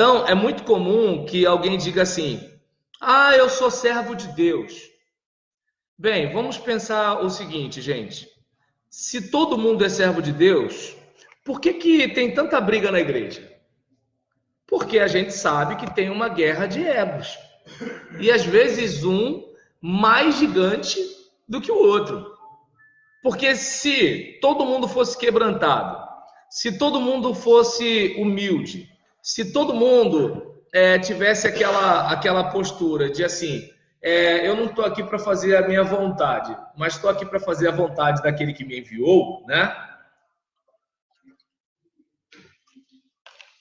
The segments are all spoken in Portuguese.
Então, é muito comum que alguém diga assim: ah, eu sou servo de Deus. Bem, vamos pensar o seguinte, gente. Se todo mundo é servo de Deus, por que que tem tanta briga na igreja? Porque a gente sabe que tem uma guerra de egos. E às vezes um mais gigante do que o outro. Porque se todo mundo fosse quebrantado, se todo mundo fosse humilde, se todo mundo tivesse aquela postura de assim, eu não estou aqui para fazer a minha vontade, mas estou aqui para fazer a vontade daquele que me enviou, né?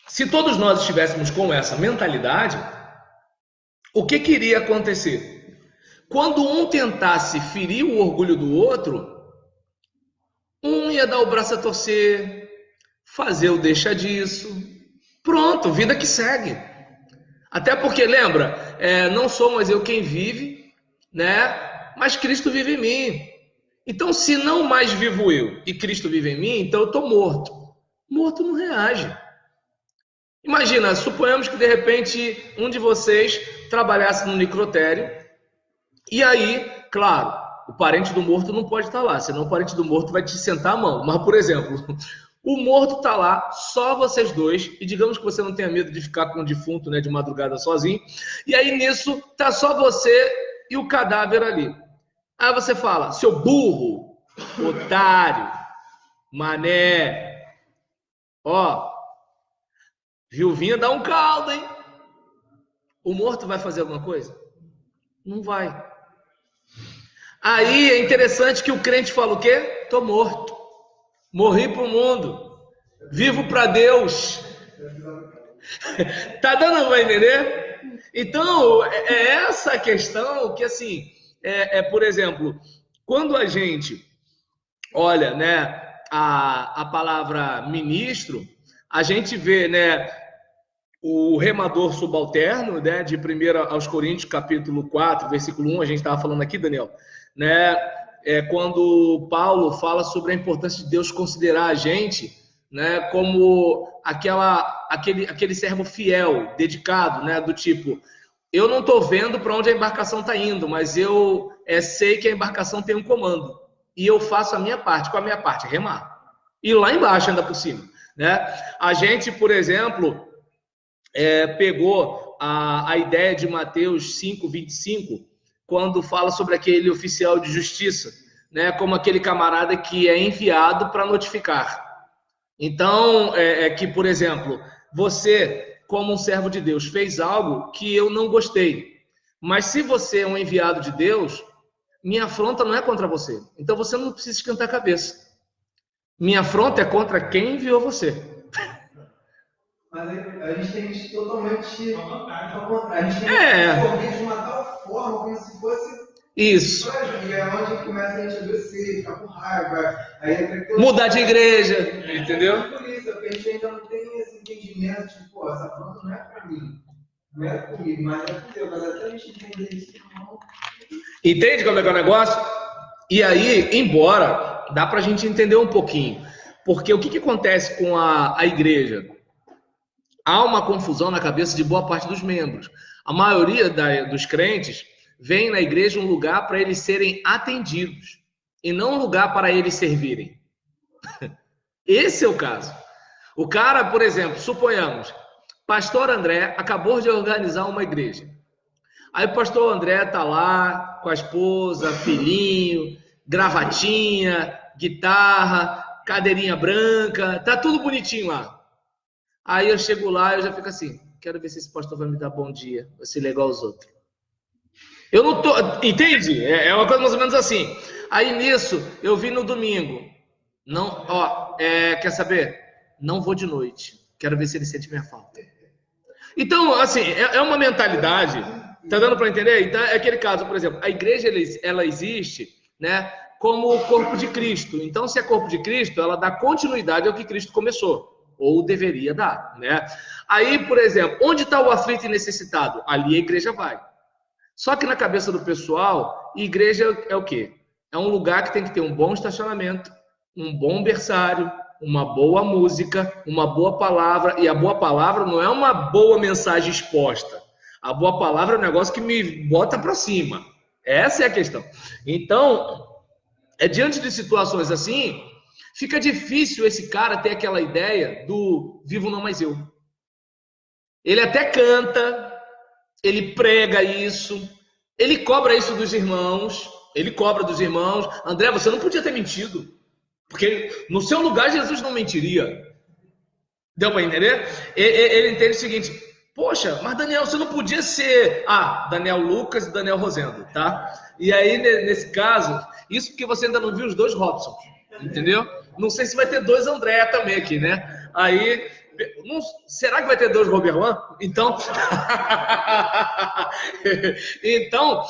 Se todos nós estivéssemos com essa mentalidade, o que que iria acontecer? Quando um tentasse ferir o orgulho do outro, um ia dar o braço a torcer, fazer o deixa disso. Pronto, vida que segue. Até porque, lembra, não sou mais eu quem vive, né? Mas Cristo vive em mim. Então, se não mais vivo eu e Cristo vive em mim, então eu estou morto. Morto não reage. Imagina, suponhamos que de repente um de vocês trabalhasse no necrotério, e aí, claro, o parente do morto não pode estar lá, senão o parente do morto vai te sentar a mão. Mas, por exemplo, o morto está lá, só vocês dois, e digamos que você não tenha medo de ficar com o defunto, né, de madrugada sozinho, e aí nisso tá só você e o cadáver ali. Aí você fala, seu burro, otário, mané, ó, viuvinha dá um caldo, hein? O morto vai fazer alguma coisa? Não vai. Aí é interessante que o crente fala o quê? Tô morto. Morri pro mundo. Vivo para Deus. Tá dando para entender? Então, é essa a questão que, assim, por exemplo, quando a gente olha, né, a palavra ministro, a gente vê, né, o remador subalterno, né, de 1 aos Coríntios, capítulo 4, versículo 1, a gente estava falando aqui, Daniel, né, quando Paulo fala sobre a importância de Deus considerar a gente, né, como aquele servo fiel, dedicado, né, do tipo, eu não estou vendo para onde a embarcação está indo, mas eu sei que a embarcação tem um comando, e eu faço a minha parte, com a minha parte, remar. E lá embaixo ainda por cima, né? A gente, por exemplo, pegou a ideia de Mateus 5:25, quando fala sobre aquele oficial de justiça, né, como aquele camarada que é enviado para notificar. Então, que, por exemplo, você, como um servo de Deus, fez algo que eu não gostei. Mas se você é um enviado de Deus, minha afronta não é contra você. Então você não precisa esquentar a cabeça. Minha afronta é contra quem enviou você. Mas a gente tem visto totalmente ao contrário. A gente tem É. de uma tal forma como se fosse. Isso. E é onde começa a gente adoecer, ficar com raiva. Aí mudar de igreja, entendeu? Por isso, porque a gente ainda não tem esse entendimento de, pô, essa planta não é para mim. Não é comigo, mas é com Deus. Mas até a gente entender isso, não. Entende como é que é o negócio? E aí, embora dá para a gente entender um pouquinho, porque o que acontece com a igreja? Há uma confusão na cabeça de boa parte dos membros. A maioria dos crentes vem na igreja um lugar para eles serem atendidos e não um lugar para eles servirem. Esse é o caso. O cara, por exemplo, suponhamos, pastor André acabou de organizar uma igreja. Aí o pastor André tá lá com a esposa, filhinho, gravatinha, guitarra, cadeirinha branca, tá tudo bonitinho lá. Aí eu chego lá e eu já fico assim, quero ver se esse pastor vai me dar bom dia, vai ser legal aos outros. Eu não tô, entende? É uma coisa mais ou menos assim. Aí nisso, eu vi no domingo, não, quer saber? Não vou de noite, quero ver se ele sente minha falta. Então, assim, é uma mentalidade, tá dando para entender? Então, é aquele caso, por exemplo, a igreja, ela existe, né, como o corpo de Cristo. Então, se é corpo de Cristo, ela dá continuidade ao que Cristo começou, ou deveria dar, né? Aí, por exemplo, onde está o aflito e necessitado? Ali a igreja vai. Só que na cabeça do pessoal, igreja é o quê? É um lugar que tem que ter um bom estacionamento, um bom berçário, uma boa música, uma boa palavra, e a boa palavra não é uma boa mensagem exposta. A boa palavra é um negócio que me bota para cima. Essa é a questão. Então, diante de situações assim, fica difícil esse cara ter aquela ideia do vivo não mais eu. Ele até canta, ele prega isso, ele cobra isso dos irmãos, ele cobra dos irmãos. André, você não podia ter mentido, porque no seu lugar Jesus não mentiria. Deu para entender? Ele entende o seguinte: poxa, mas Daniel, você não podia ser Daniel Lucas e Daniel Rosendo, tá? E aí, nesse caso, isso porque você ainda não viu os dois Robson, entendeu? Não sei se vai ter dois André também aqui, né? Aí, será que vai ter dois Roberlan? Então, então,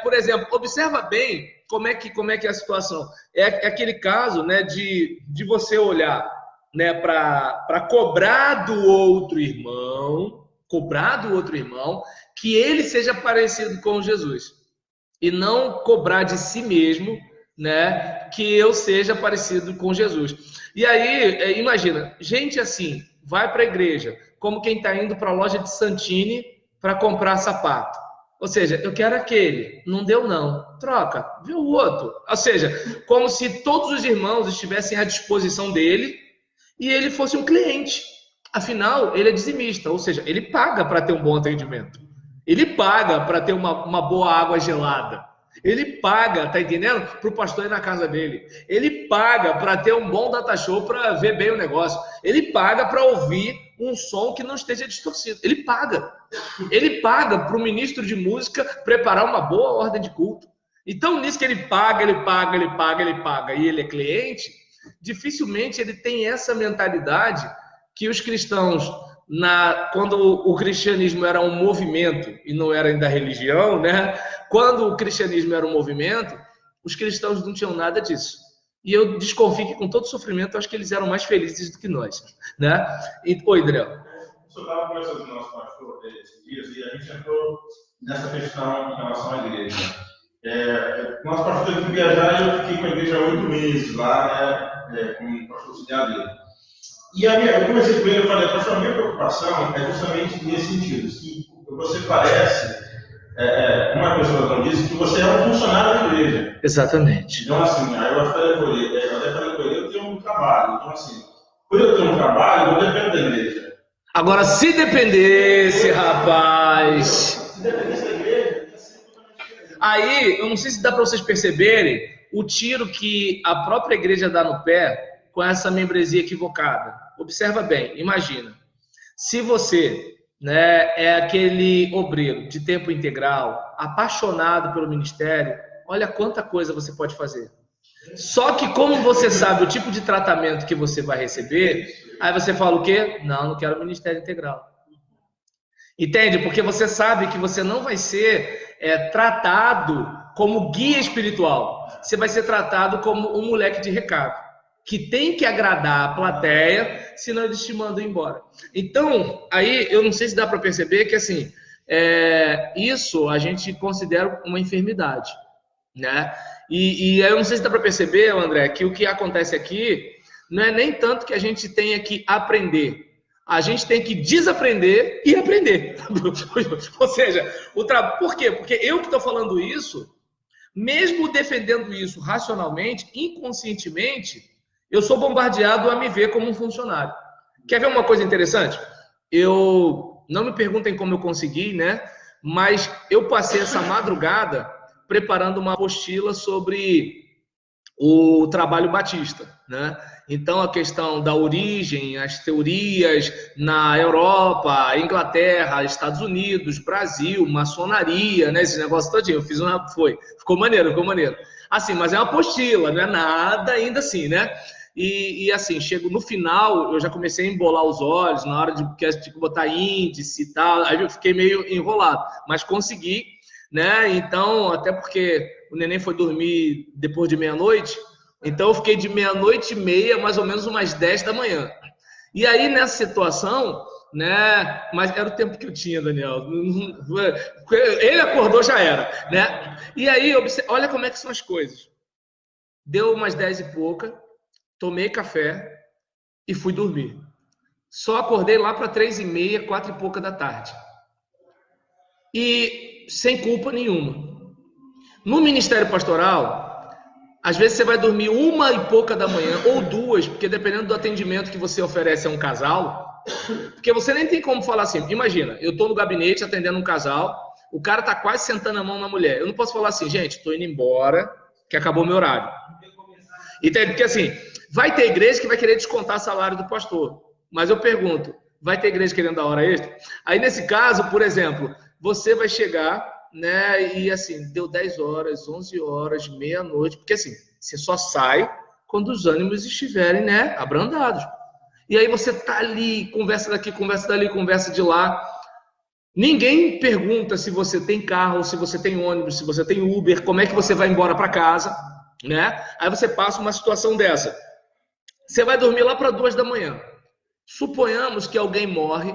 por exemplo, observa bem como é que é a situação. É aquele caso, né, de você olhar, né, para cobrar do outro irmão, que ele seja parecido com Jesus, e não cobrar de si mesmo, né, que eu seja parecido com Jesus. E aí, imagina, gente assim vai para a igreja como quem está indo para a loja de Santini para comprar sapato. Ou seja, eu quero aquele, não deu não, troca, vê o outro. Ou seja, como se todos os irmãos estivessem à disposição dele e ele fosse um cliente. Afinal, ele é dizimista, ou seja, ele paga para ter um bom atendimento. Ele paga para ter uma boa água gelada. Ele paga, tá entendendo? Para o pastor ir na casa dele. Ele paga para ter um bom data show para ver bem o negócio. Ele paga para ouvir um som que não esteja distorcido. Ele paga. Ele paga para o ministro de música preparar uma boa ordem de culto. Então, nisso que ele paga, e ele é cliente, dificilmente ele tem essa mentalidade que os cristãos, quando o cristianismo era um movimento e não era ainda religião, né? Quando o cristianismo era um movimento, os cristãos não tinham nada disso. E eu desconfio que com todo sofrimento, eu acho que eles eram mais felizes do que nós, né? Oi, Adriel. O senhor estava conversando com o nosso pastor esses dias e a gente entrou nessa questão em relação à igreja. Nosso pastor teve que viajar e eu fiquei com a igreja há 8 meses lá, né, com o pastor auxiliar dele. E eu comecei com ele e falei, pastor, a minha preocupação é justamente nesse sentido, que você parece, uma pessoa não disse, que você é um funcionário da igreja. Exatamente. Então, assim, aí eu até falei com ele, eu tenho um trabalho. Então, assim, quando eu tenho um trabalho, eu dependo da igreja. Agora, se dependesse, rapaz... Se dependesse da igreja, ia ser totalmente diferente. Aí, eu não sei se dá para vocês perceberem o tiro que a própria igreja dá no pé com essa membresia equivocada. Observa bem, imagina. Se você, né, é aquele obreiro de tempo integral, apaixonado pelo ministério, olha quanta coisa você pode fazer. Só que como você sabe o tipo de tratamento que você vai receber, aí você fala o quê? Não quero ministério integral. Entende? Porque você sabe que você não vai ser tratado como guia espiritual. Você vai ser tratado como um moleque de recado, que tem que agradar a plateia, senão eles te mandam embora. Então, aí eu não sei se dá para perceber que assim, isso a gente considera uma enfermidade, né? E aí eu não sei se dá para perceber, André, que o que acontece aqui não é nem tanto que a gente tenha que aprender, a gente tem que desaprender e aprender. Ou seja, por quê? Porque eu que estou falando isso, mesmo defendendo isso racionalmente, inconscientemente, eu sou bombardeado a me ver como um funcionário. Quer ver uma coisa interessante? Não me perguntem como eu consegui, né? Mas eu passei essa madrugada preparando uma apostila sobre o trabalho batista, né? Então, a questão da origem, as teorias na Europa, Inglaterra, Estados Unidos, Brasil, maçonaria, né? Esse negócio todinho. Eu fiz ficou maneiro. Assim, mas é uma apostila, não é nada ainda assim, né? E assim, chego no final, eu já comecei a embolar os olhos na hora de botar índice e tal, aí eu fiquei meio enrolado, mas consegui, né? Então, até porque o neném foi dormir depois de meia-noite, então eu fiquei de 00:30, mais ou menos umas 10 da manhã. E aí, nessa situação, né? Mas era o tempo que eu tinha, Daniel. Ele acordou, já era, né? E aí, olha como é que são as coisas. Deu umas 10 e pouca, tomei café, e fui dormir. Só acordei lá para 3h30, 4 e pouca da tarde. E sem culpa nenhuma. No Ministério Pastoral, às vezes você vai dormir 1 e pouca da manhã, ou 2, porque dependendo do atendimento que você oferece a um casal, porque você nem tem como falar assim, imagina, eu estou no gabinete atendendo um casal, o cara está quase sentando a mão na mulher. Eu não posso falar assim, gente, estou indo embora, que acabou o meu horário. Entende? Porque assim, vai ter igreja que vai querer descontar salário do pastor. Mas eu pergunto, vai ter igreja querendo dar hora extra? Aí nesse caso, por exemplo, você vai chegar, né, e assim, deu 10 horas, 11 horas, meia-noite, porque assim, você só sai quando os ânimos estiverem, né, abrandados. E aí você tá ali, conversa daqui, conversa dali, conversa de lá. Ninguém pergunta se você tem carro, se você tem ônibus, se você tem Uber, como é que você vai embora para casa, né? Aí você passa uma situação dessa. Você vai dormir lá para 2 da manhã. Suponhamos que alguém morre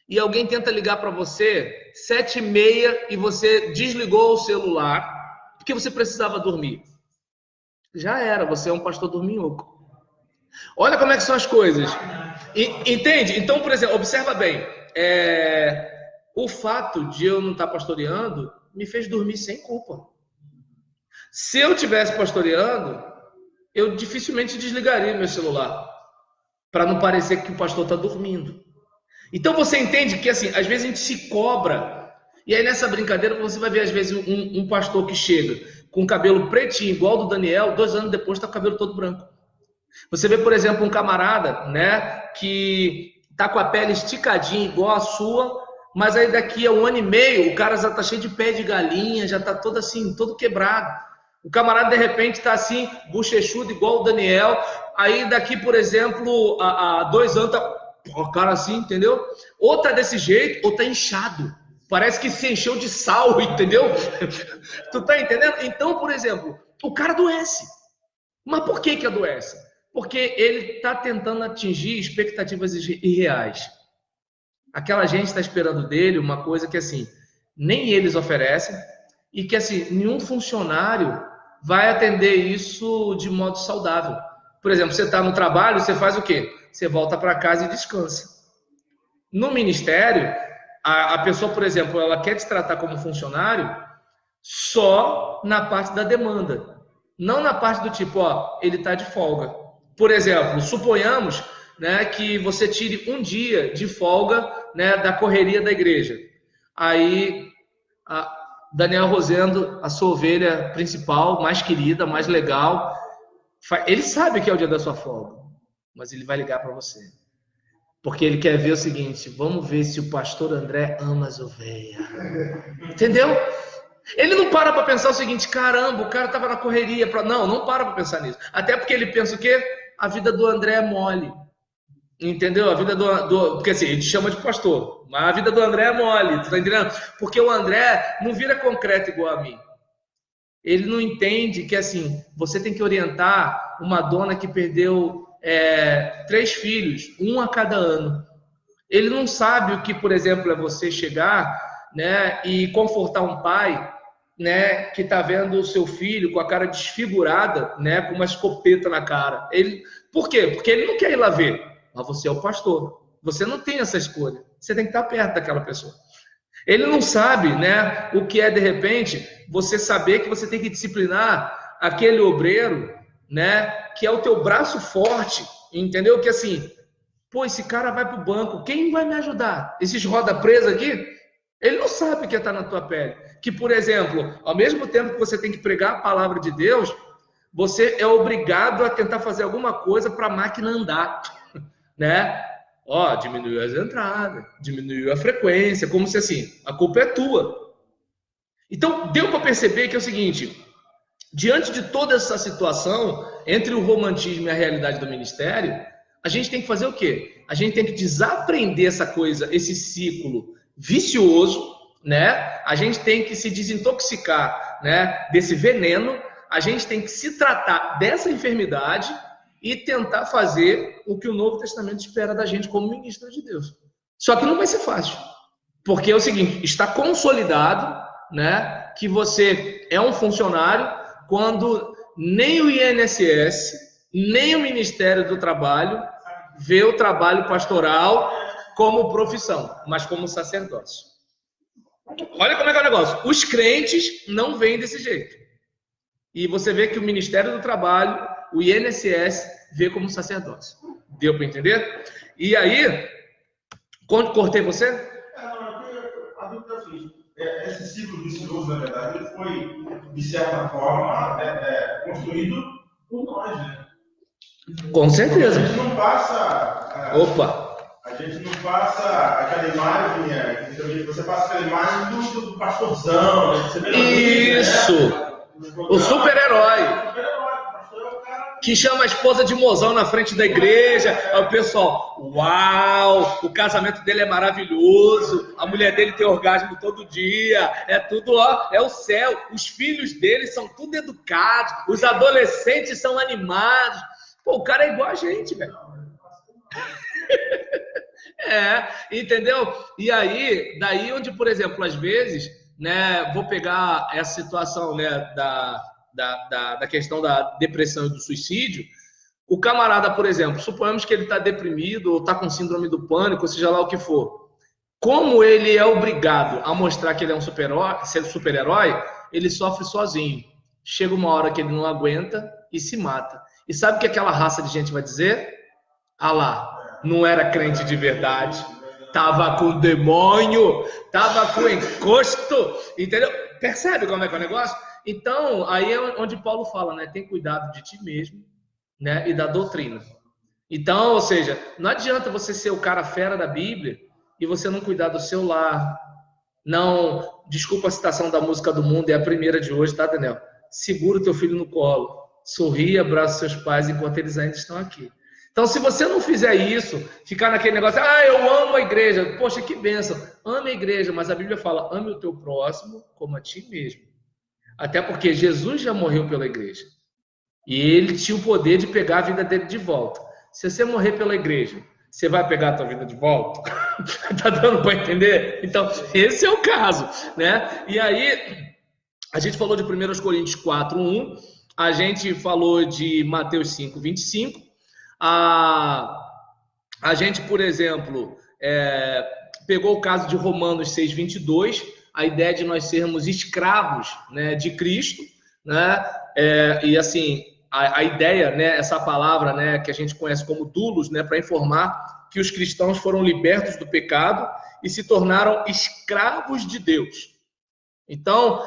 e alguém tenta ligar para você 7h30 e você desligou o celular porque você precisava dormir. Já era, você é um pastor dorminhoco. Olha como é que são as coisas. Entende? Então, por exemplo, observa bem. O fato de eu não estar pastoreando me fez dormir sem culpa. Se eu tivesse pastoreando, eu dificilmente desligaria meu celular para não parecer que o pastor está dormindo. Então você entende que assim, às vezes a gente se cobra. E aí nessa brincadeira você vai ver às vezes um pastor que chega com cabelo pretinho igual do Daniel, 2 anos depois está com o cabelo todo branco. Você vê, por exemplo, um camarada, né, que tá com a pele esticadinha igual a sua, mas aí daqui a 1 ano e meio o cara já tá cheio de pé de galinha, já tá todo assim, todo quebrado. O camarada de repente tá assim, bochechudo igual o Daniel, aí daqui, por exemplo, a 2 anos tá o cara assim, entendeu? Ou tá desse jeito, ou tá inchado. Parece que se encheu de sal, entendeu? Tu tá entendendo? Então, por exemplo, o cara adoece. Mas por que adoece? Porque ele está tentando atingir expectativas irreais. Aquela gente está esperando dele uma coisa que assim, nem eles oferecem e que assim, nenhum funcionário vai atender isso de modo saudável. Por exemplo, você está no trabalho, você faz o quê? Você volta para casa e descansa. No ministério, a pessoa, por exemplo, ela quer te tratar como funcionário só na parte da demanda. Não na parte do tipo, ó, ele está de folga. Por exemplo, suponhamos, né, que você tire um dia de folga, né, da correria da igreja. Aí, Daniel Rosendo, a sua ovelha principal, mais querida, mais legal, ele sabe que é o dia da sua folga, mas ele vai ligar para você. Porque ele quer ver o seguinte, vamos ver se o pastor André ama as ovelhas. Entendeu? Ele não para pensar o seguinte, caramba, o cara estava na correria. Não para pensar nisso. Até porque ele pensa o quê? A vida do André é mole. Entendeu? A vida porque assim, ele chama de pastor, mas a vida do André é mole, tu tá entendendo? Porque o André não vira concreto igual a mim. Ele não entende que assim, você tem que orientar uma dona que perdeu 3 filhos, 1 a cada ano. Ele não sabe o que, por exemplo, é você chegar, né, e confortar um pai, né, que está vendo o seu filho com a cara desfigurada, né, com uma escopeta na cara. Por quê? Porque ele não quer ir lá ver, mas você é o pastor. Você não tem essa escolha. Você tem que estar perto daquela pessoa. Ele não sabe, né, o que é, de repente, você saber que você tem que disciplinar aquele obreiro, né, que é o teu braço forte, entendeu? Que assim, pô, esse cara vai para o banco, quem vai me ajudar? Esses roda presa aqui, ele não sabe o que está na tua pele. Que, por exemplo, ao mesmo tempo que você tem que pregar a palavra de Deus, você é obrigado a tentar fazer alguma coisa para a máquina andar, né? Ó, diminuiu as entradas, diminuiu a frequência, como se assim, a culpa é tua. Então, deu para perceber que é o seguinte, diante de toda essa situação, entre o romantismo e a realidade do ministério, a gente tem que fazer o quê? A gente tem que desaprender essa coisa, esse ciclo vicioso, né? A gente tem que se desintoxicar, né, desse veneno, a gente tem que se tratar dessa enfermidade e tentar fazer o que o Novo Testamento espera da gente como ministro de Deus. Só que não vai ser fácil, porque é o seguinte, está consolidado, né, que você é um funcionário quando nem o INSS, nem o Ministério do Trabalho vê o trabalho pastoral como profissão, mas como sacerdócio. Olha como é que é o negócio. Os crentes não veem desse jeito. E você vê que o Ministério do Trabalho, o INSS, vê como sacerdócio. Deu para entender? E aí, cortei você? A dúvida é o seguinte, esse ciclo vicioso, na verdade, ele foi, de certa forma, construído por nós, né? Com certeza. A gente não passa... A gente não passa aquela imagem, você passa aquela imagem do pastorzão, né? Você vê isso! O super-herói. Que chama a esposa de mozão na frente da igreja. Aí o pessoal, uau, o casamento dele é maravilhoso, a mulher dele tem orgasmo todo dia, é tudo, ó, é o céu. Os filhos dele são tudo educados, os adolescentes são animados. Pô, o cara é igual a gente, velho. Entendeu? E aí, daí onde, por exemplo, às vezes, né, vou pegar essa situação, né, da questão da depressão e do suicídio. O camarada, por exemplo, suponhamos que ele está deprimido ou está com síndrome do pânico, seja lá o que for. Como ele é obrigado a mostrar que ele é um super-herói, ele sofre sozinho. Chega uma hora que ele não aguenta e se mata. E sabe o que aquela raça de gente vai dizer? Ah lá, não era crente de verdade. Tava com demônio, tava com encosto, entendeu? Percebe como é que é o negócio? Então, aí é onde Paulo fala, né? Tem cuidado de ti mesmo, né? E da doutrina. Então, ou seja, não adianta você ser o cara fera da Bíblia e você não cuidar do seu lar. Não, desculpa a citação da música do mundo, é a primeira de hoje, tá, Daniel? Segura o teu filho no colo, sorri e abraça seus pais enquanto eles ainda estão aqui. Então, se você não fizer isso, ficar naquele negócio, eu amo a igreja, poxa, que bênção, ame a igreja, mas a Bíblia fala, ame o teu próximo como a ti mesmo. Até porque Jesus já morreu pela igreja. E ele tinha o poder de pegar a vida dele de volta. Se você morrer pela igreja, você vai pegar a tua vida de volta? Tá dando para entender? Então, esse é o caso, né? E aí, a gente falou de 1 Coríntios 4:1, a gente falou de Mateus 5:25, a gente, por exemplo, pegou o caso de Romanos 6:22, a ideia de nós sermos escravos, né, de Cristo, né? E assim, a ideia, né, essa palavra, né, que a gente conhece como doulos, né, para informar que os cristãos foram libertos do pecado e se tornaram escravos de Deus. Então,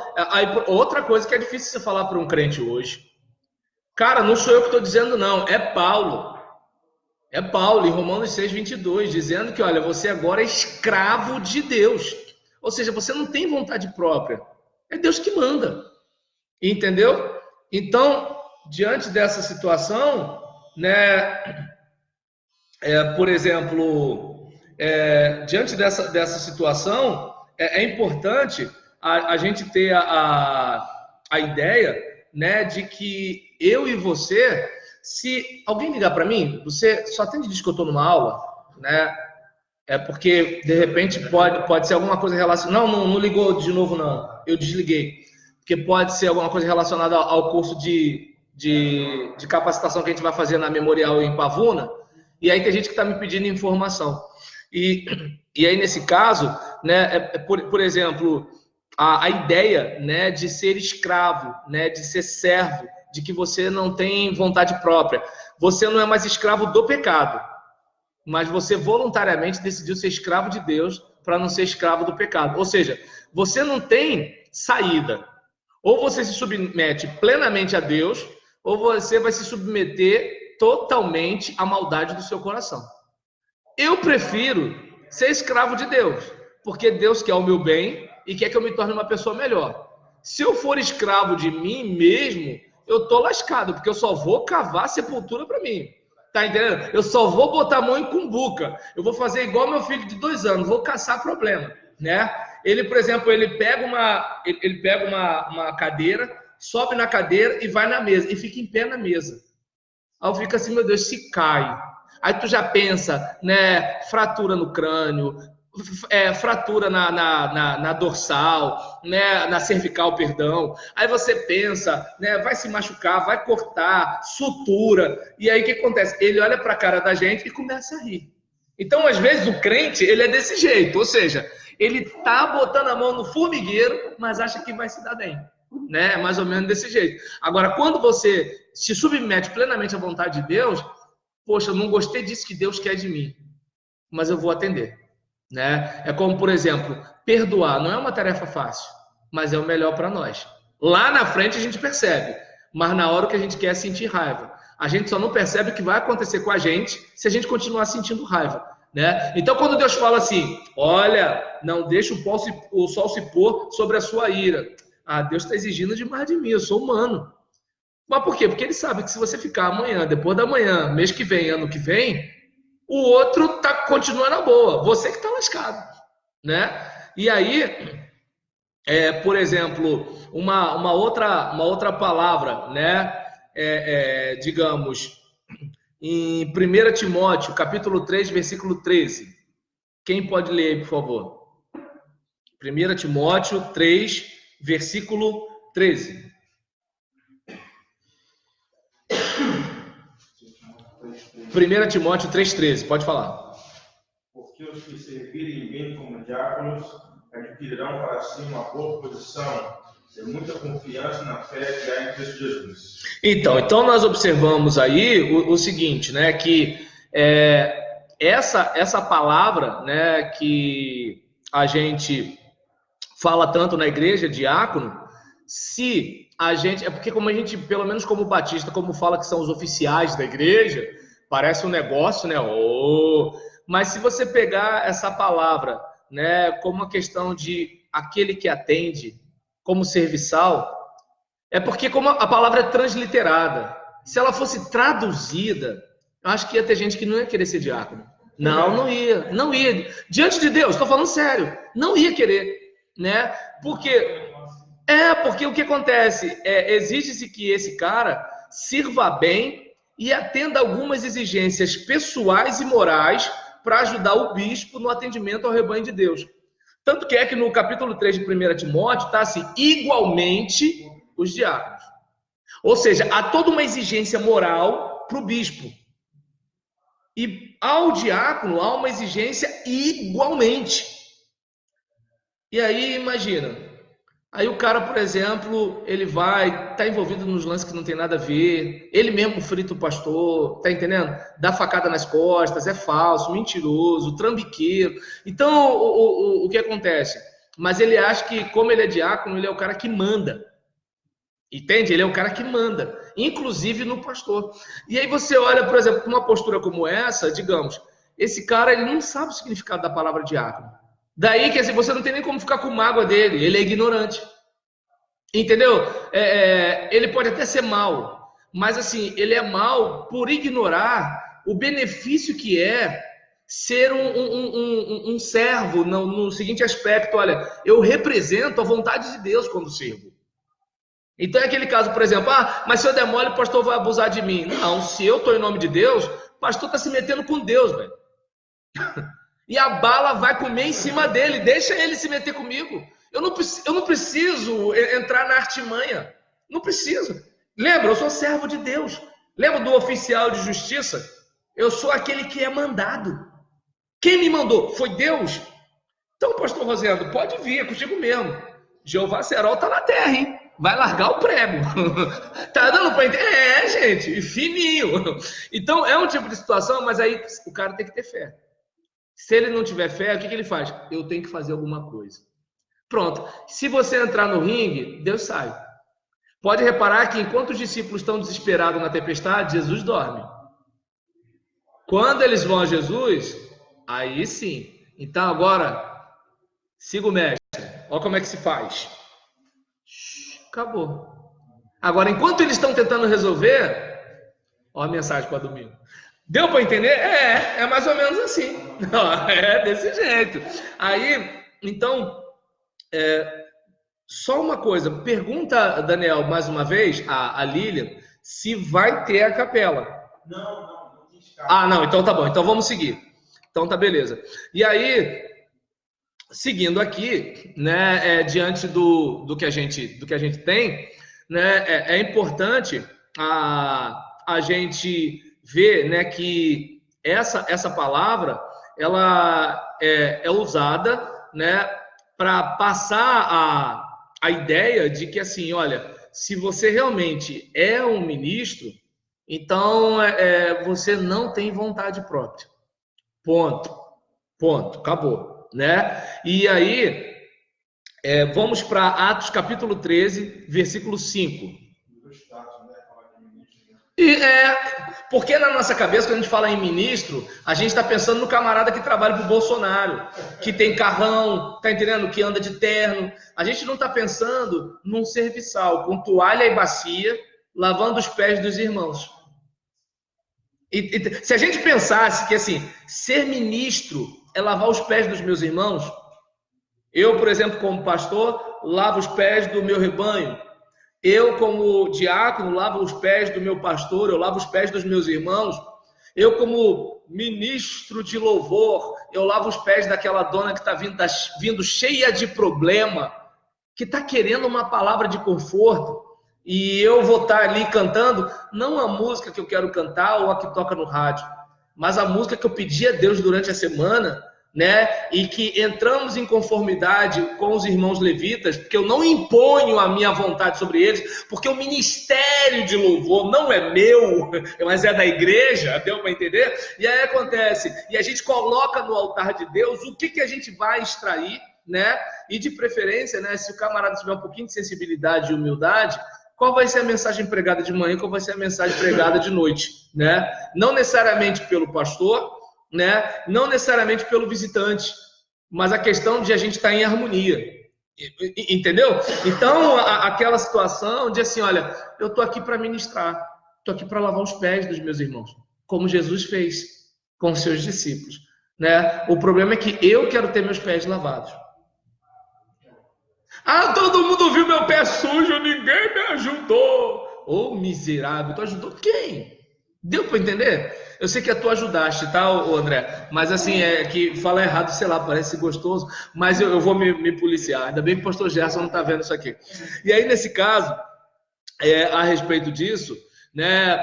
outra coisa que é difícil você falar para um crente hoje, cara, não sou eu que estou dizendo não, é Paulo. É Paulo, em Romanos 6:22, dizendo que, olha, você agora é escravo de Deus. Ou seja, você não tem vontade própria. É Deus que manda. Entendeu? Então, diante dessa situação, né, por exemplo, diante dessa situação, é importante a gente ter a ideia, né, de que eu e você, se alguém ligar para mim, você só atende diz que eu estou numa aula, né? Porque, de repente, pode ser alguma coisa relacionada... Não ligou de novo, não. Eu desliguei. Porque pode ser alguma coisa relacionada ao curso de capacitação que a gente vai fazer na Memorial em Pavuna. E aí tem gente que está me pedindo informação. E aí, nesse caso, né, por exemplo, a ideia, né, de ser escravo, né, de ser servo, de que você não tem vontade própria. Você não é mais escravo do pecado, mas você voluntariamente decidiu ser escravo de Deus para não ser escravo do pecado. Ou seja, você não tem saída. Ou você se submete plenamente a Deus, ou você vai se submeter totalmente à maldade do seu coração. Eu prefiro ser escravo de Deus, porque Deus quer o meu bem e quer que eu me torne uma pessoa melhor. Se eu for escravo de mim mesmo, eu tô lascado, porque eu só vou cavar sepultura para mim. Tá entendendo? Eu só vou botar a mão em cumbuca. Eu vou fazer igual meu filho de 2 anos, vou caçar problema, né? Ele, por exemplo, ele pega uma cadeira, sobe na cadeira e vai na mesa, e fica em pé na mesa. Aí eu fico assim, meu Deus, se cai. Aí tu já pensa, né? Fratura no crânio, fratura na dorsal, né, na cervical, perdão. Aí você pensa, né, vai se machucar, vai cortar, sutura. E aí o que acontece? Ele olha para a cara da gente e começa a rir. Então, às vezes, o crente, ele é desse jeito. Ou seja, ele tá botando a mão no formigueiro, mas acha que vai se dar bem. Né? É mais ou menos desse jeito. Agora, quando você se submete plenamente à vontade de Deus, poxa, eu não gostei disso que Deus quer de mim, mas eu vou atender. Né? É como, por exemplo, perdoar não é uma tarefa fácil, mas é o melhor para nós. Lá na frente a gente percebe, mas na hora que a gente quer é sentir raiva. A gente só não percebe o que vai acontecer com a gente se a gente continuar sentindo raiva. Né? Então, quando Deus fala assim, olha, não deixa o sol se pôr sobre a sua ira. Ah, Deus está exigindo demais de mim, eu sou humano. Mas por quê? Porque ele sabe que se você ficar amanhã, depois da manhã, mês que vem, ano que vem, o outro continua na boa, você que está lascado, né? E aí, por exemplo, uma outra palavra, né? Digamos, em 1 Timóteo, capítulo 3, versículo 13. Quem pode ler aí, por favor? 1 Timóteo 3, versículo 13. 1 Timóteo 3,13, pode falar. Porque os que servirem bem como diáconos adquirirão para si uma boa posição, e muita confiança na fé que há em Cristo Jesus. Então nós observamos aí o seguinte, né, que essa palavra, né, que a gente fala tanto na igreja, diácono, se a gente, porque como a gente, pelo menos como batista, como fala que são os oficiais da igreja, parece um negócio, né? Mas se você pegar essa palavra, né, como uma questão de aquele que atende, como serviçal, é porque como a palavra é transliterada, se ela fosse traduzida, eu acho que ia ter gente que não ia querer ser diácono. Não ia. Diante de Deus, estou falando sério, não ia querer, né? Porque o que acontece? Exige-se que esse cara sirva bem e atenda algumas exigências pessoais e morais para ajudar o bispo no atendimento ao rebanho de Deus. Tanto que no capítulo 3 de 1 Timóteo está assim, igualmente os diáconos. Ou seja, há toda uma exigência moral para o bispo. E ao diácono há uma exigência igualmente. E aí, imagina, aí o cara, por exemplo, ele tá envolvido nos lances que não tem nada a ver, ele mesmo frita o pastor, tá entendendo? Dá facada nas costas, é falso, mentiroso, trambiqueiro. Então, o que acontece? Mas ele acha que, como ele é diácono, ele é o cara que manda. Entende? Ele é o cara que manda, inclusive no pastor. E aí você olha, por exemplo, com uma postura como essa, digamos, esse cara, ele não sabe o significado da palavra diácono. Daí, quer dizer, você não tem nem como ficar com mágoa dele, ele é ignorante. Entendeu? Ele pode até ser mau, mas assim, ele é mau por ignorar o benefício que é ser um servo no seguinte aspecto, olha, eu represento a vontade de Deus quando sirvo. Então é aquele caso, por exemplo, mas se eu der mole, o pastor vai abusar de mim. Não, se eu estou em nome de Deus, o pastor está se metendo com Deus, velho. E a bala vai comer em cima dele, deixa ele se meter comigo. Eu não preciso entrar na artimanha. Não preciso. Lembra, eu sou servo de Deus. Lembra do oficial de justiça? Eu sou aquele que é mandado. Quem me mandou? Foi Deus. Então, pastor Rosendo, pode vir, é contigo mesmo. Jeová Serol está na terra, hein? Vai largar o prego. Tá dando para entender? Gente, fininho. Então, é um tipo de situação, mas aí o cara tem que ter fé. Se ele não tiver fé, o que ele faz? Eu tenho que fazer alguma coisa. Pronto. Se você entrar no ringue, Deus sai. Pode reparar que enquanto os discípulos estão desesperados na tempestade, Jesus dorme. Quando eles vão a Jesus, aí sim. Então agora, siga o mestre. Olha como é que se faz. Acabou. Agora, enquanto eles estão tentando resolver, olha a mensagem para domingo. Deu para entender? É mais ou menos assim. É desse jeito. Aí, então, só uma coisa. Pergunta, Daniel, mais uma vez, a Lilian, se vai ter a capela. Não tem escala. Não, então tá bom. Então vamos seguir. Então tá beleza. E aí, seguindo aqui, né, diante do que a gente tem, né, é importante a gente ver, né, que essa palavra ela é usada, né, para passar a ideia de que, assim, olha, se você realmente é um ministro, então você não tem vontade própria. Ponto, acabou, né? E aí, vamos para Atos capítulo 13, versículo 5. Porque na nossa cabeça, quando a gente fala em ministro, a gente está pensando no camarada que trabalha para o Bolsonaro, que tem carrão, tá entendendo? Que anda de terno. A gente não está pensando num serviçal com toalha e bacia, lavando os pés dos irmãos. E se a gente pensasse que, assim, ser ministro é lavar os pés dos meus irmãos, eu, por exemplo, como pastor, lavo os pés do meu rebanho. Eu, como diácono, lavo os pés do meu pastor, eu lavo os pés dos meus irmãos. Eu, como ministro de louvor, eu lavo os pés daquela dona que está vindo cheia de problema, que está querendo uma palavra de conforto. E eu vou estar ali cantando, não a música que eu quero cantar ou a que toca no rádio, mas a música que eu pedi a Deus durante a semana, né? E que entramos em conformidade com os irmãos levitas, porque eu não imponho a minha vontade sobre eles, porque o ministério de louvor não é meu, mas é da igreja, deu para entender? E aí acontece, e a gente coloca no altar de Deus o que a gente vai extrair, né? E de preferência, né? Se o camarada tiver um pouquinho de sensibilidade e humildade, qual vai ser a mensagem pregada de manhã, qual vai ser a mensagem pregada de noite, né? Não necessariamente pelo pastor, né? Não necessariamente pelo visitante, mas a questão de a gente estar em harmonia, entendeu? Então, aquela situação de assim, olha, eu tô aqui para ministrar, tô aqui para lavar os pés dos meus irmãos, como Jesus fez com os seus discípulos, né? O problema é que eu quero ter meus pés lavados. Ah, todo mundo viu meu pé sujo, ninguém me ajudou. Ô, miserável, tu ajudou quem? Deu para entender? Eu sei que tu ajudaste, tá, André? Mas assim, que falar errado, sei lá, parece gostoso, mas eu vou me policiar. Ainda bem que o pastor Gerson não tá vendo isso aqui. E aí, nesse caso, a respeito disso, né,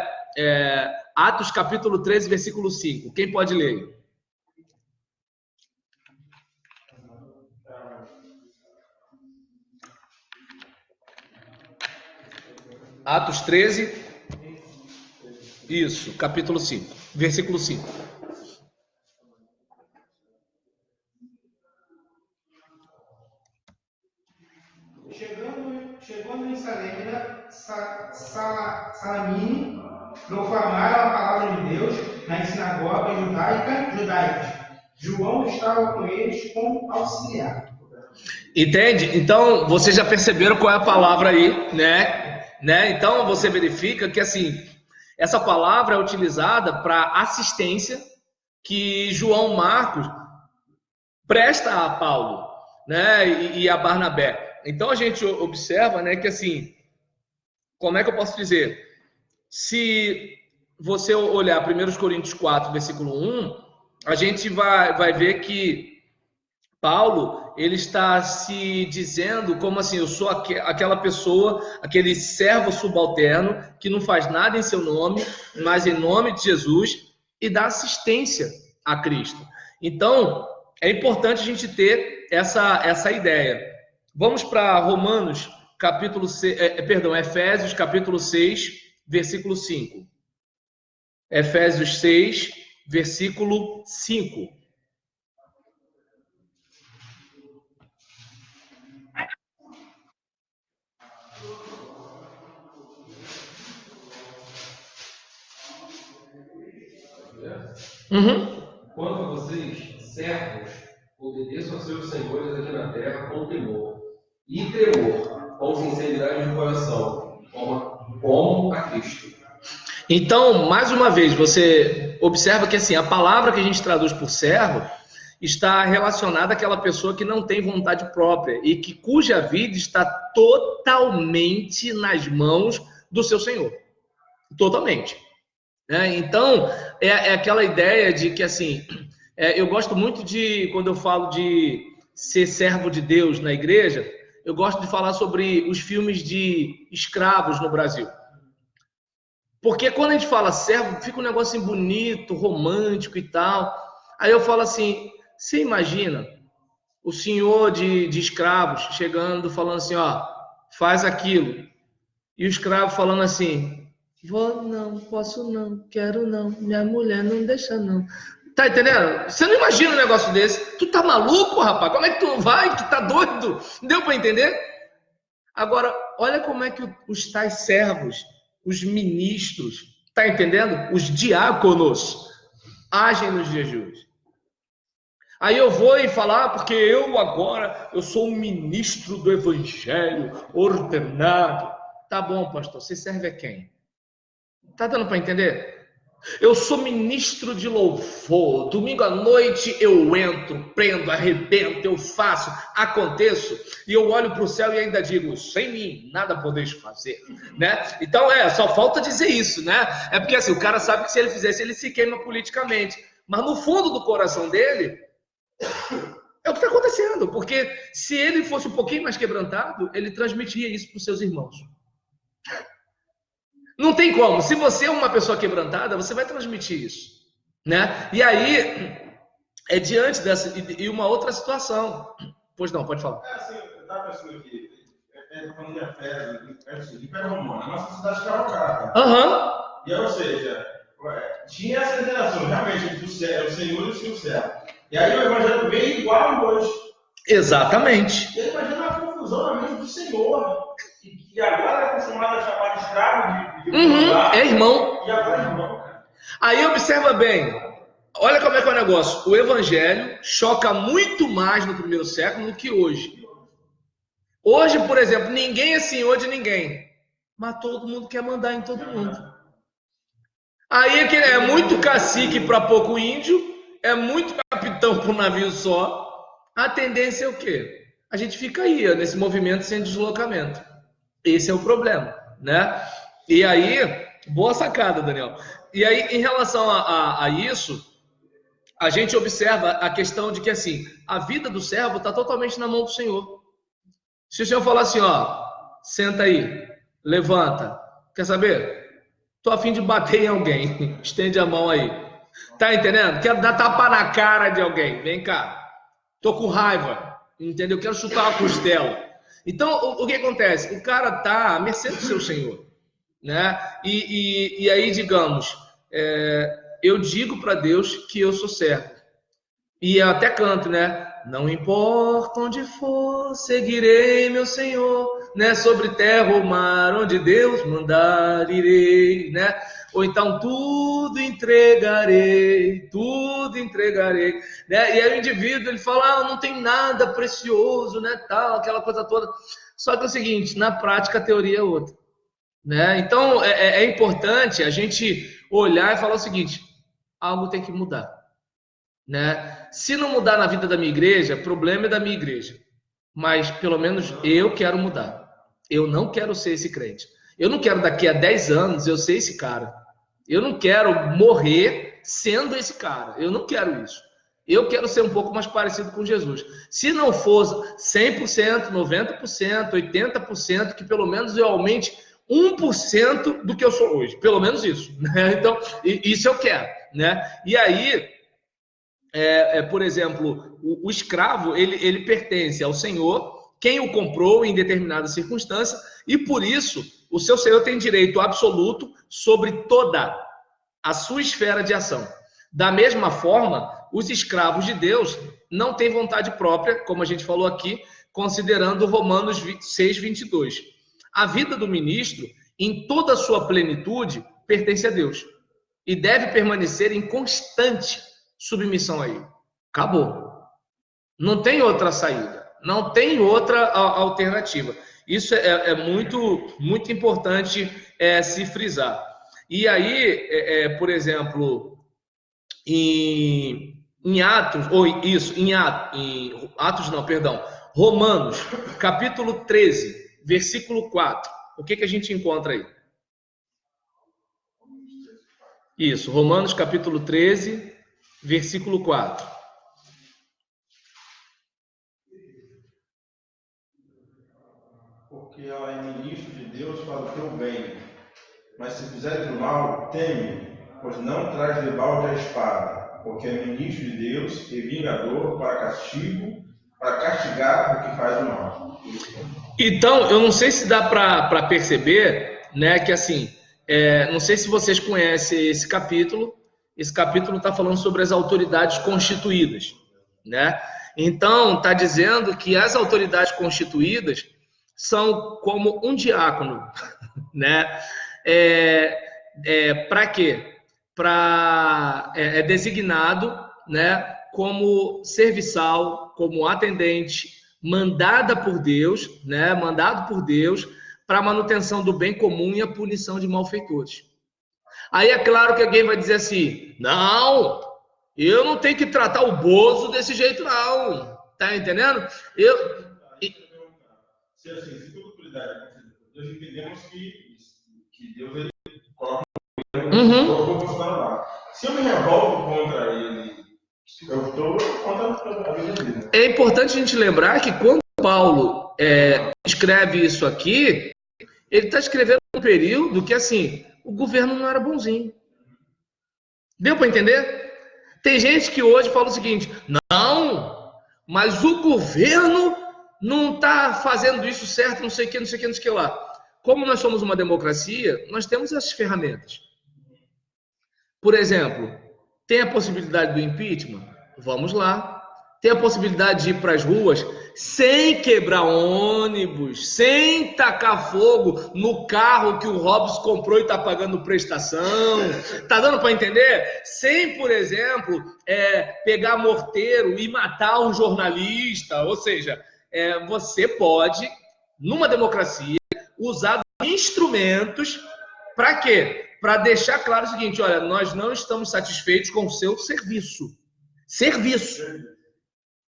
Atos capítulo 13, versículo 5. Quem pode ler? Atos 13, isso, capítulo 5, versículo 5. Chegando em Salamine, proclamaram a palavra de Deus nas sinagogas judaicas. João estava com eles como auxiliar. Entende? Então, vocês já perceberam qual é a palavra aí, né? Então, você verifica que, assim, essa palavra é utilizada para assistência que João Marcos presta a Paulo, né? E a Barnabé. Então, a gente observa, né, que, assim, como é que eu posso dizer? Se você olhar 1 Coríntios 4, versículo 1, a gente vai ver que Paulo, ele está se dizendo como assim, eu sou aquela pessoa, aquele servo subalterno que não faz nada em seu nome, mas em nome de Jesus, e dá assistência a Cristo. Então, é importante a gente ter essa ideia. Vamos para Romanos, capítulo 6, Efésios, capítulo 6, versículo 5. Efésios 6, versículo 5. Quanto a vocês, servos, obedeçam a seus senhores aqui na terra com temor e tremor, com sinceridade de coração, como a Cristo. Então, mais uma vez, você observa que assim, a palavra que a gente traduz por servo está relacionada àquela pessoa que não tem vontade própria e cuja vida está totalmente nas mãos do seu Senhor. Totalmente. Então, é aquela ideia de que, assim, eu gosto muito de, quando eu falo de ser servo de Deus na igreja, eu gosto de falar sobre os filmes de escravos no Brasil. Porque quando a gente fala servo, fica um negócio bonito, romântico e tal. Aí eu falo assim, você imagina o senhor de escravos chegando, falando assim, ó, faz aquilo. E o escravo falando assim, vou não, posso não, quero não, minha mulher não deixa não. Tá entendendo? Você não imagina um negócio desse. Tu tá maluco, rapaz? Como é que tu vai? Tu tá doido? Deu para entender? Agora, olha como é que os tais servos, os ministros, tá entendendo? Os diáconos agem nos dias de hoje. Aí eu vou e falar, porque eu sou um ministro do evangelho, ordenado. Tá bom, pastor, você serve a quem? Tá dando para entender? Eu sou ministro de louvor. Domingo à noite eu entro, prendo, arrebento, eu faço, aconteço. E eu olho para o céu e ainda digo, sem mim, nada podeis fazer. Né? Então, só falta dizer isso, né? É porque assim, o cara sabe que se ele fizesse, ele se queima politicamente. Mas no fundo do coração dele, é o que está acontecendo. Porque se ele fosse um pouquinho mais quebrantado, ele transmitiria isso para os seus irmãos. Não tem como. Se você é uma pessoa quebrantada, você vai transmitir isso, né? E aí, é diante dessa... E uma outra situação. Pois não, pode falar. Assim, eu estava pensando aqui, quando ia Éfeso, Império Romano, é uma sociedade escravocrata. Aham. E aí, ou seja, tinha essa interação, realmente, entre o Senhor e o servo. E aí o Evangelho veio igual hoje. Exatamente. E aí imagina uma confusão na mente do Senhor, que agora é acostumado a chamar de escravo, É irmão. E agora é irmão, cara. Aí observa bem, olha como é que é o negócio. O evangelho choca muito mais no primeiro século do que hoje. Hoje, por exemplo, ninguém é senhor de ninguém, mas todo mundo quer mandar em todo mundo. Aí é muito cacique para pouco índio, é muito capitão para um navio só. A tendência é o quê? A gente fica aí, nesse movimento sem deslocamento. Esse é o problema, né? E aí, boa sacada, Daniel. E aí, em relação a isso, a gente observa a questão de que, assim, a vida do servo está totalmente na mão do Senhor. Se o Senhor falar assim, ó, senta aí, levanta, quer saber? Tô a fim de bater em alguém, estende a mão aí. Tá entendendo? Quero dar tapa na cara de alguém, vem cá. Tô com raiva, entendeu? Quero chutar uma costela. Então, o que acontece? O cara tá à mercê do seu Senhor, né? E aí, digamos, eu digo para Deus que eu sou servo. E eu até canto, né? Não importa onde for, seguirei meu Senhor, né? Sobre terra ou mar, onde Deus mandar, irei, né? Ou então tudo entregarei, né? E aí o indivíduo, ele fala, não tem nada precioso, né? Tal, aquela coisa toda. Só que é o seguinte, na prática a teoria é outra, né? Então é importante a gente olhar e falar o seguinte, algo tem que mudar, né? Se não mudar na vida da minha igreja, problema é da minha igreja. Mas pelo menos eu quero mudar. Eu não quero ser esse crente. Eu não quero daqui a 10 anos eu ser esse cara. Eu não quero morrer sendo esse cara. Eu não quero isso. Eu quero ser um pouco mais parecido com Jesus. Se não for 100%, 90%, 80%, que pelo menos eu aumente 1% do que eu sou hoje. Pelo menos isso, né? Então, isso eu quero, né? E aí, por exemplo, o escravo, ele pertence ao Senhor, quem o comprou em determinada circunstância, e por isso o seu Senhor tem direito absoluto sobre toda a sua esfera de ação. Da mesma forma, os escravos de Deus não têm vontade própria, como a gente falou aqui, considerando Romanos 6:22. A vida do ministro, em toda a sua plenitude, pertence a Deus e deve permanecer em constante submissão a ele. Acabou. Não tem outra saída. Não tem outra alternativa. Isso é muito, muito importante se frisar. E aí, por exemplo, em Atos, Romanos, capítulo 13, versículo 4. O que a gente encontra aí? Isso, Romanos capítulo 13, versículo 4. Porque ela é ministro de Deus para o teu bem. Mas se fizeres o mal, teme, pois não traz de balde a espada, porque é ministro de Deus e vingador para castigar o que faz o mal. Então, eu não sei se dá para perceber, né, que assim, não sei se vocês conhecem esse capítulo. Esse capítulo está falando sobre as autoridades constituídas, né? Então, está dizendo que as autoridades constituídas são como um diácono, né? Para quê? É designado, né, como serviçal, como atendente, mandado por Deus para a manutenção do bem comum e a punição de malfeitores. Aí é claro que alguém vai dizer assim, não, eu não tenho que tratar o Bozo desse jeito não, tá entendendo? Se toda autoridade é concedida por Deus, entendemos que Deus ele coloca um funcionário lá. Se eu me revolto contra ele, eu estou contra a vida dele. É importante a gente lembrar que quando Paulo escreve isso aqui, ele está escrevendo um período que, assim, o governo não era bonzinho. Deu para entender? Tem gente que hoje fala o seguinte, não, mas o governo não está fazendo isso certo, não sei o que lá. Como nós somos uma democracia, nós temos essas ferramentas. Por exemplo, tem a possibilidade do impeachment? Vamos lá. Tem a possibilidade de ir para as ruas sem quebrar ônibus, sem tacar fogo no carro que o Robson comprou e está pagando prestação. Tá dando para entender? Sem, por exemplo, pegar morteiro e matar um jornalista. Ou seja, você pode, numa democracia, usar instrumentos para quê? Para deixar claro o seguinte, olha, nós não estamos satisfeitos com o seu serviço. Serviço.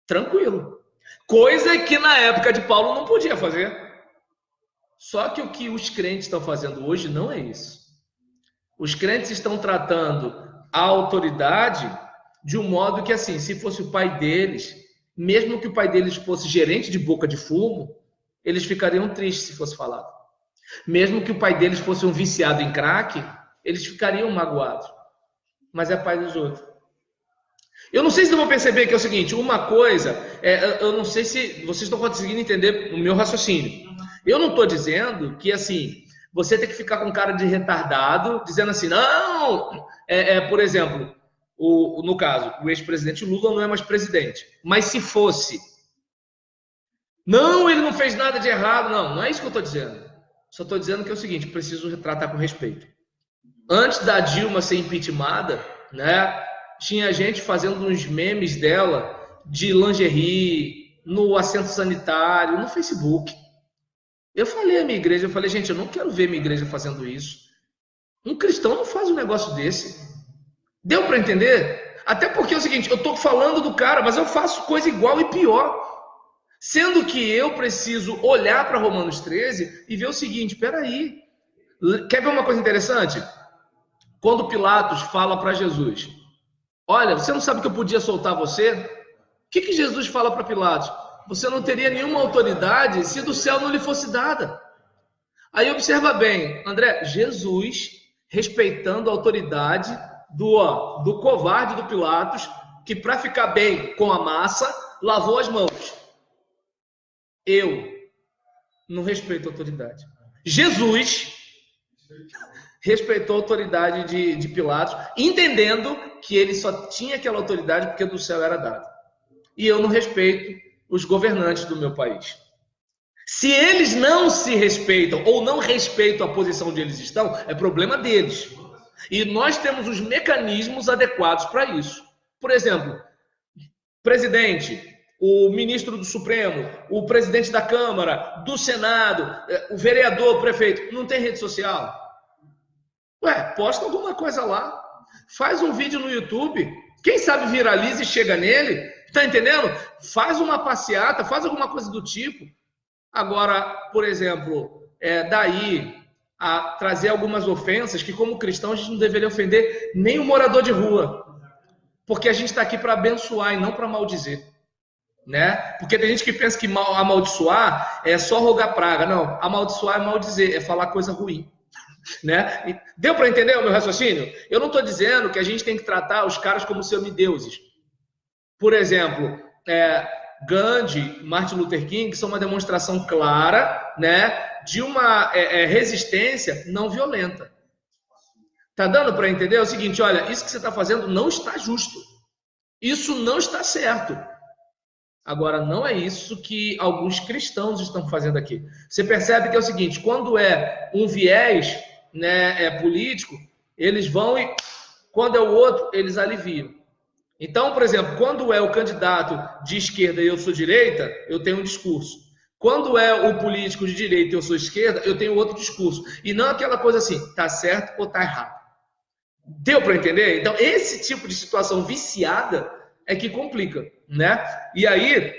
Tranquilo. Coisa que na época de Paulo não podia fazer. Só que o que os crentes estão fazendo hoje não é isso. Os crentes estão tratando a autoridade de um modo que, assim, se fosse o pai deles, mesmo que o pai deles fosse gerente de boca de fumo, eles ficariam tristes se fosse falado. Mesmo que o pai deles fosse um viciado em crack, eles ficariam magoados. Mas é pai dos outros. Eu não sei se vão perceber que é o seguinte, uma coisa, eu não sei se vocês estão conseguindo entender o meu raciocínio. Eu não estou dizendo que, assim, você tem que ficar com cara de retardado, dizendo assim, não, por exemplo, no caso, o ex-presidente Lula não é mais presidente, mas se fosse, não, ele não fez nada de errado, não é isso que eu estou dizendo. Só estou dizendo que é o seguinte, preciso tratar com respeito. Antes da Dilma ser impeachmentada, né, tinha gente fazendo uns memes dela de lingerie, no assento sanitário, no Facebook. Eu falei à minha igreja, gente, eu não quero ver minha igreja fazendo isso. Um cristão não faz um negócio desse. Deu para entender? Até porque é o seguinte, eu estou falando do cara, mas eu faço coisa igual e pior. Sendo que eu preciso olhar para Romanos 13 e ver o seguinte, peraí. Quer ver uma coisa interessante? Quando Pilatos fala para Jesus, olha, você não sabe que eu podia soltar você? O que Jesus fala para Pilatos? Você não teria nenhuma autoridade se do céu não lhe fosse dada. Aí observa bem, André, Jesus respeitando a autoridade do covarde do Pilatos, que para ficar bem com a massa, lavou as mãos. Eu não respeito a autoridade. Jesus respeitou a autoridade de Pilatos, entendendo que ele só tinha aquela autoridade porque do céu era dado. E eu não respeito os governantes do meu país. Se eles não se respeitam ou não respeitam a posição onde eles estão, é problema deles. E nós temos os mecanismos adequados para isso. Por exemplo, presidente, o ministro do Supremo, o presidente da Câmara, do Senado, o vereador, o prefeito, não tem rede social? Posta alguma coisa lá. Faz um vídeo no YouTube. Quem sabe viraliza e chega nele. Tá entendendo? Faz uma passeata, faz alguma coisa do tipo. Agora, por exemplo, daí a trazer algumas ofensas que, como cristão, a gente não deveria ofender nem o morador de rua. Porque a gente está aqui para abençoar e não para maldizer. né? Porque tem gente que pensa que amaldiçoar é só rogar praga. Não, amaldiçoar é maldizer, é falar coisa ruim, né? Deu para entender o meu raciocínio? Eu não estou dizendo que a gente tem que tratar os caras como semideuses. Por exemplo, Gandhi, Martin Luther King são uma demonstração clara, né, de uma resistência não violenta. Tá dando para entender? É o seguinte, olha, isso que você está fazendo não está justo. Isso não está certo. Agora, não é isso que alguns cristãos estão fazendo aqui. Você percebe que é o seguinte, quando é um viés, né, político, eles vão e, quando é o outro, eles aliviam. Então, por exemplo, quando é o candidato de esquerda e eu sou direita, eu tenho um discurso. Quando é o político de direita e eu sou esquerda, eu tenho outro discurso. E não aquela coisa assim, tá certo ou tá errado. Deu para entender? Então, esse tipo de situação viciada é que complica, né? E aí,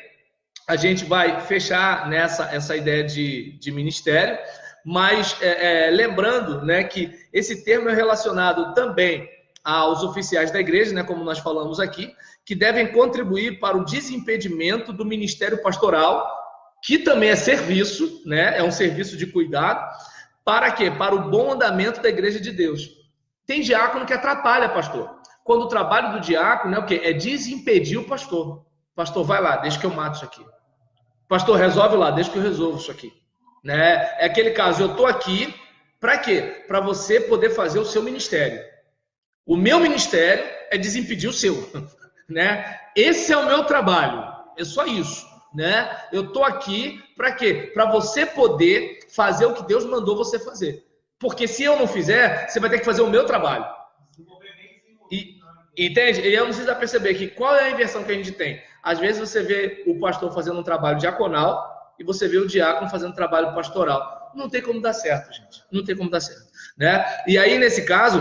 a gente vai fechar essa ideia de ministério, mas lembrando, né, que esse termo é relacionado também aos oficiais da igreja, né, como nós falamos aqui, que devem contribuir para o desimpedimento do ministério pastoral, que também é serviço, né, é um serviço de cuidado, para quê? Para o bom andamento da igreja de Deus. Tem diácono que atrapalha, pastor. Quando o trabalho do diácono é o quê? É desimpedir o pastor. Pastor, vai lá, deixa que eu mato isso aqui. Pastor, resolve lá, deixa que eu resolvo isso aqui. Né? É aquele caso, eu estou aqui, para quê? Para você poder fazer o seu ministério. O meu ministério é desimpedir o seu. Né? Esse é o meu trabalho. É só isso. Né? Eu estou aqui para quê? Para você poder fazer o que Deus mandou você fazer. Porque se eu não fizer, você vai ter que fazer o meu trabalho. Entende? E eu não precisa perceber que qual é a inversão que a gente tem. Às vezes você vê o pastor fazendo um trabalho diaconal e você vê o diácono fazendo um trabalho pastoral. Não tem como dar certo, gente. Não tem como dar certo. Né? E aí, nesse caso,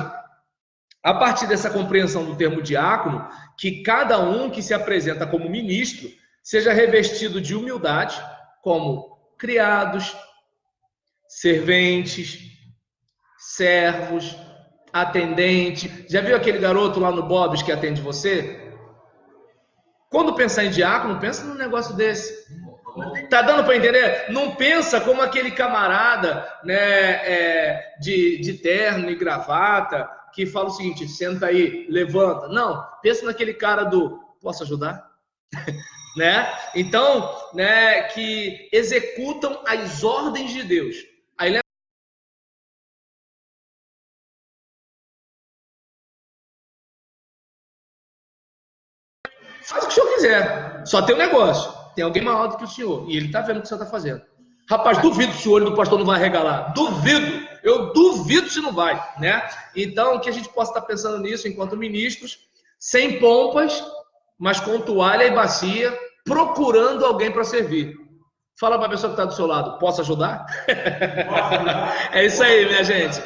a partir dessa compreensão do termo diácono, que cada um que se apresenta como ministro seja revestido de humildade, como criados, serventes, servos, atendente. Já viu aquele garoto lá no Bob's que atende você? Quando pensar em diácono, pensa num negócio desse. Tá dando para entender? Não pensa como aquele camarada, né, de terno e gravata que fala o seguinte: senta aí, levanta. Não, pensa naquele cara do posso ajudar? Né? Então, né, que executam as ordens de Deus. Aí faz o que o senhor quiser. Só tem um negócio. Tem alguém maior do que o senhor. E ele está vendo o que o senhor está fazendo. Rapaz, duvido se o olho do pastor não vai regalar. Duvido. Eu duvido se não vai. Né? Então, que a gente possa estar pensando nisso enquanto ministros, sem pompas, mas com toalha e bacia, procurando alguém para servir. Fala para a pessoa que está do seu lado. Posso ajudar? É isso aí, minha gente.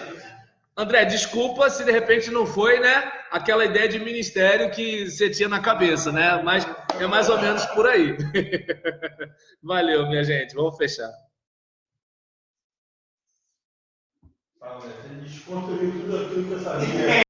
André, desculpa se de repente não foi, né, aquela ideia de ministério que você tinha na cabeça, né? Mas é mais ou menos por aí. Valeu, minha gente. Vamos fechar. Desconta tudo aquilo que eu sabia.